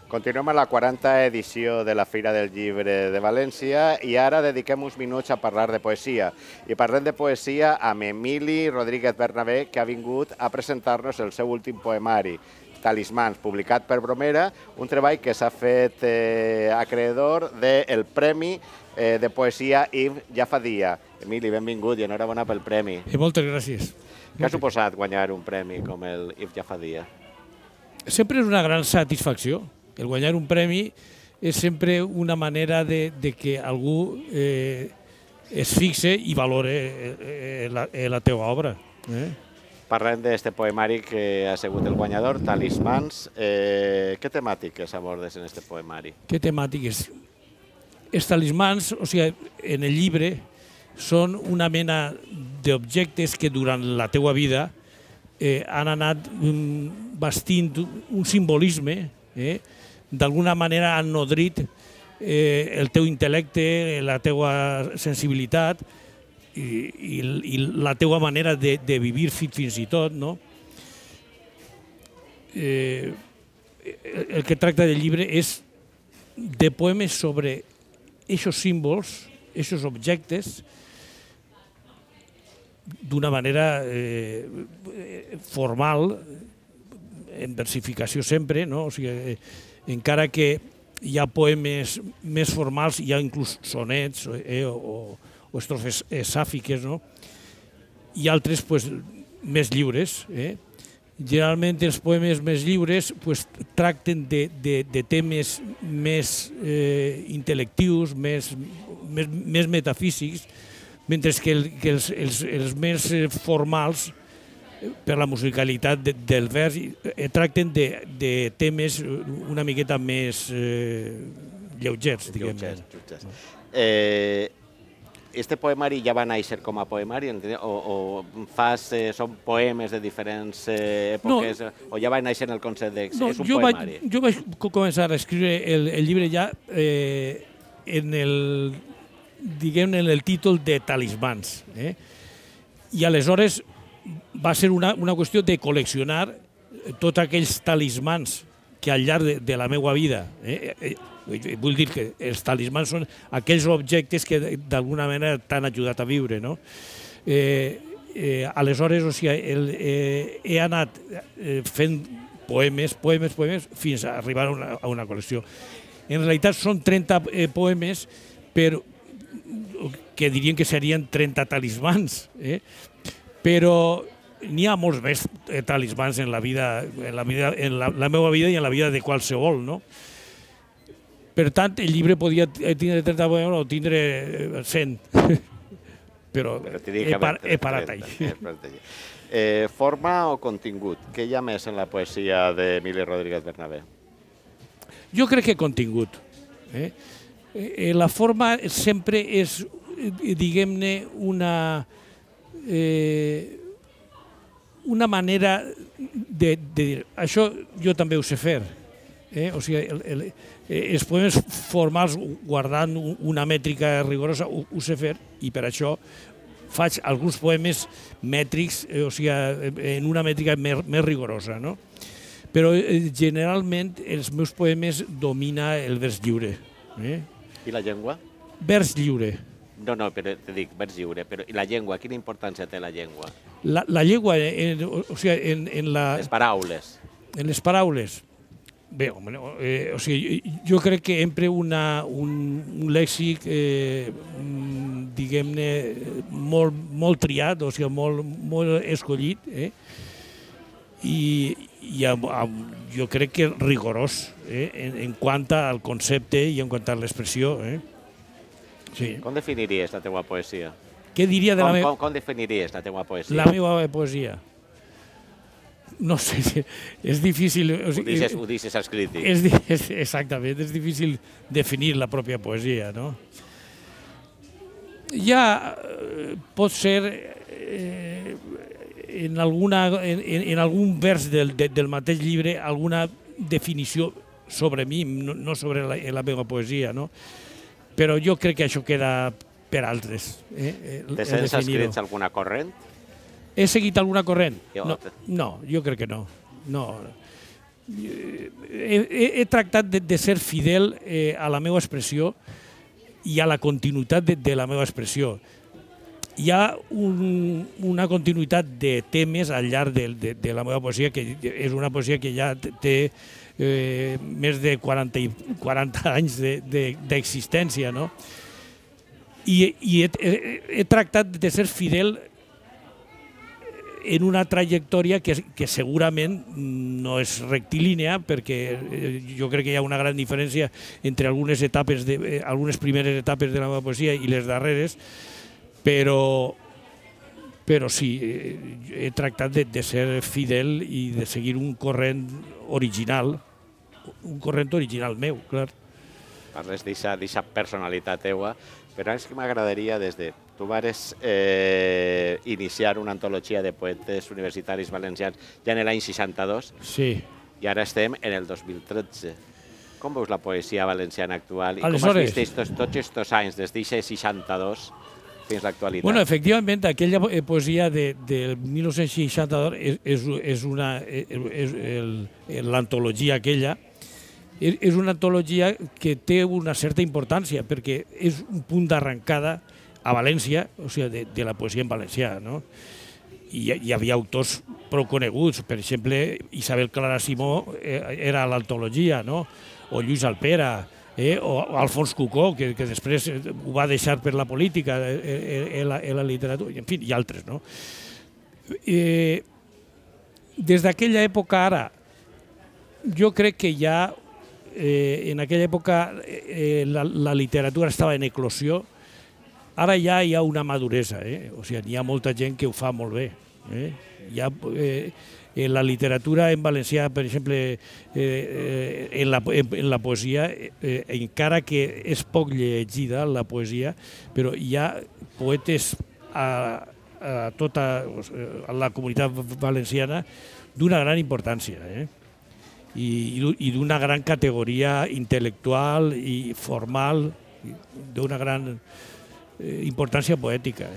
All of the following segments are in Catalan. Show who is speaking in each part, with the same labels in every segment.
Speaker 1: Continuem a la 40a edició de la Fira del Llibre de València i ara dediquem uns minuts a parlar de poesia. I parlem de poesia amb Emili Rodríguez Bernabé, que ha vingut a presentar-nos el seu últim poemari, Talismans, publicat per Bromera, un treball que s'ha fet acreedor del Premi de Poesia Yves Jafadia. Emili, benvingut i enhorabona pel premi.
Speaker 2: Moltes gràcies.
Speaker 1: Què ha suposat guanyar un premi com el Yves Jafadia?
Speaker 2: Sempre és una gran satisfacció. El guanyar un premi és sempre una manera de que algú es fixe i valore la teva obra.
Speaker 1: Parlem d'aquest poemari que ha sigut el guanyador, Talismans. Què temàtiques abordes en aquest poemari?
Speaker 2: Què temàtiques? Els talismans, o sigui, en el llibre, són una mena d'objectes que durant la teua vida han anat bastint un simbolisme, d'alguna manera han nodrit el teu intel·lecte, la teua sensibilitat i la teua manera de vivir fins i tot. El que tracta del llibre és de poemes sobre aquests símbols, aquests objectes, d'una manera formal, en versificació sempre, o sigui, encara que hi ha poemes més formals, hi ha inclús sonets o estrofes sàfiques, i altres més lliures. Generalment els poemes més lliures tracten de temes més intel·lectius, més metafísics, mentre que els més formals, per la musicalitat del vers, tracten de temes una miqueta més lleugers, diguem.
Speaker 1: Este poemari ja va néixer com a poemari o són poemes de diferents èpoques o ja va néixer en el concepte de... és un poemari?
Speaker 2: Jo vaig començar a escriure el llibre ja en el títol de Talismans. I aleshores va ser una qüestió de col·leccionar tots aquells talismans que al llarg de la meva vida, vull dir que els talismans són aquells objectes que d'alguna manera t'han ajudat a viure. Aleshores, he anat fent poemes, fins a arribar a una col·lecció. En realitat són 30 poemes, però que dirien que serien 30 talismans, però n'hi ha molts més talismans en la meva vida i en la vida de qualsevol. Per tant, el llibre podia tindre 30 poemes o tindre 100, però he parat allí.
Speaker 1: Forma o contingut? Què hi ha més en la poesia d'Emili Rodríguez Bernabé?
Speaker 2: Jo crec que contingut. La forma sempre és, diguem-ne, una manera de dir, això jo també ho sé fer. O sigui, els poemes formals, guardant una mètrica rigorosa, ho sé fer, i per això faig alguns poemes mètrics, o sigui, en una mètrica més rigorosa. Però generalment els meus poemes domina el vers lliure.
Speaker 1: I la llengua?
Speaker 2: Vers lliure.
Speaker 1: No, però te dic, vers lliure. Però i la llengua? Quina importància té la llengua?
Speaker 2: La llengua, o sigui, en les
Speaker 1: paraules.
Speaker 2: En les paraules. Bé, o sigui, jo crec que empre un lèxic, diguem-ne, molt triat, o sigui, molt escollit, i jo crec que rigorós en quant al concepte i en quant a l'expressió.
Speaker 1: Com definiries la teva poesia?
Speaker 2: Què diria de la meva...
Speaker 1: Com definiries la teva poesia?
Speaker 2: La meva poesia? No sé, és difícil...
Speaker 1: Ho deixes als crítics.
Speaker 2: Exactament, és difícil definir la pròpia poesia, no? Ja pot ser en algun vers del mateix llibre alguna definició sobre mi, no sobre la meva poesia, no? Però jo crec que això queda per altres.
Speaker 1: Te sents escrits alguna corrent?
Speaker 2: He seguit alguna corrent? No, jo crec que no. he tractat de ser fidel a la meva expressió i a la continuïtat de la meva expressió. Hi ha una continuïtat de temes al llarg de la meva poesia, que és una poesia que ja té més de 40 anys d'existència, no? I he tractat de ser fidel en una trajectòria que segurament no és rectilínea, perquè jo crec que hi ha una gran diferència entre algunes primeres etapes de la meva poesia i les darreres, però sí, he tractat de ser fidel i de seguir un corrent original meu, clar.
Speaker 1: Parles d'aquesta personalitat teua, però és que m'agradaria Tu vares iniciar una antologia de poetes universitaris valencians ja en l'any 62,
Speaker 2: sí,
Speaker 1: i ara estem en el 2013. Com veus la poesia valenciana actual i com has vist tots aquests anys, des d'aquest 62 fins l'actualitat?
Speaker 2: Bueno, efectivament, aquella poesia del 1962 és l'antologia aquella, és una antologia que té una certa importància perquè és un punt d'arrencada a València, o sigui, de la poesia en valencià, no? I hi havia autors prou coneguts, per exemple, Isabel Clara Simó era a l'antologia, no? O Lluís Alpera, o Alfons Cucó, que després ho va deixar per la política, la literatura, en fi, i altres, no? Des d'aquella època ara, jo crec que ja en aquella època la literatura estava en eclosió. Ara ja hi ha una maduresa, o sigui, hi ha molta gent que ho fa molt bé. La literatura en valencià, per exemple, en la poesia, encara que és poc llegida la poesia, però hi ha poetes a tota la comunitat valenciana d'una gran importància, i d'una gran categoria intel·lectual i formal, d'una gran importància poètica.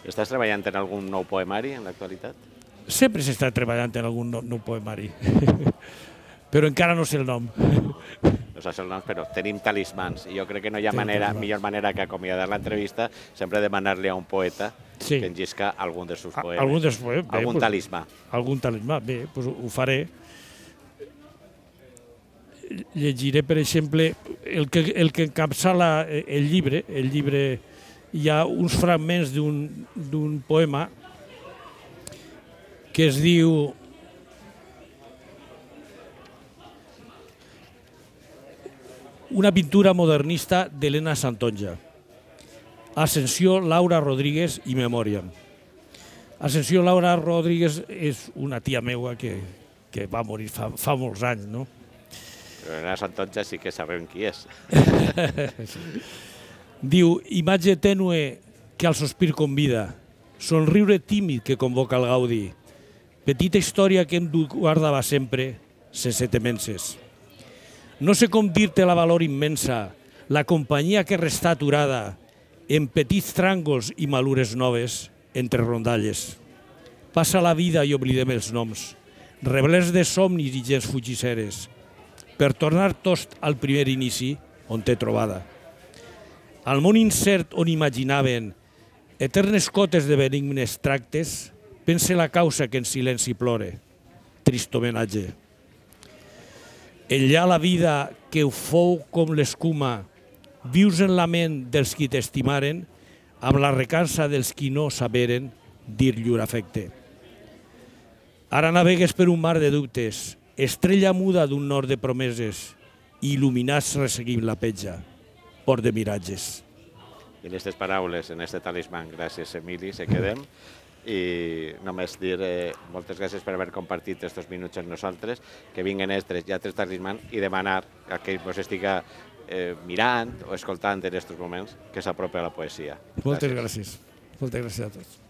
Speaker 1: Estàs treballant en algun nou poemari en l'actualitat?
Speaker 2: Sempre s'està treballant en algun nou poemari, però encara no sé el nom.
Speaker 1: No saps el nom, però tenim talismans, i jo crec que no hi ha millor manera que acomiadar l'entrevista sempre demanar-li a un poeta que engisca algun dels seus poemes. Algun talismà.
Speaker 2: Algun talismà, bé, doncs ho faré. Llegiré, per exemple, el que encapçala el llibre, hi ha uns fragments d'un poema que es diu Una pintura modernista d'Helena Santonja. Ascensió Laura Rodríguez i Memòria. Ascensió Laura Rodríguez és una tia meua que va morir fa molts anys, no?
Speaker 1: Però Helena Santonja sí que sabem qui és.
Speaker 2: Diu, imatge tènue que al sospir convida, somriure tímid que convoca el gaudi, petita història que hem dut guardava sempre, sense temences. No sé com dir-te la valor immensa, la companyia que resta aturada, en petits tràngols i malures noves, entre rondalles. Passa la vida i oblidem els noms, reblers de somnis i gens fugisseres, per tornar tost al primer inici on t'he trobada. Al món incert on imaginaven eternes cotes de benignes tractes, pense la causa que en silenci plore, trist homenatge. Enllà la vida que ho fou com l'escuma, vius en la ment dels qui t'estimaren, amb la recança dels qui no saberen dir llur afecte. Ara navegues per un mar de dubtes, estrella muda d'un nord de promeses, il·luminats resseguim la petja, port de miratges.
Speaker 1: I en aquestes paraules, en aquest talismà, gràcies, Emili, se quedem. I només dir moltes gràcies per haver compartit aquests minuts amb nosaltres, que vinguen estres i altres talismans, i demanar a qui ens estiga mirant o escoltant en aquests moments que s'apropi a la poesia.
Speaker 2: Moltes gràcies. Moltes gràcies a tots.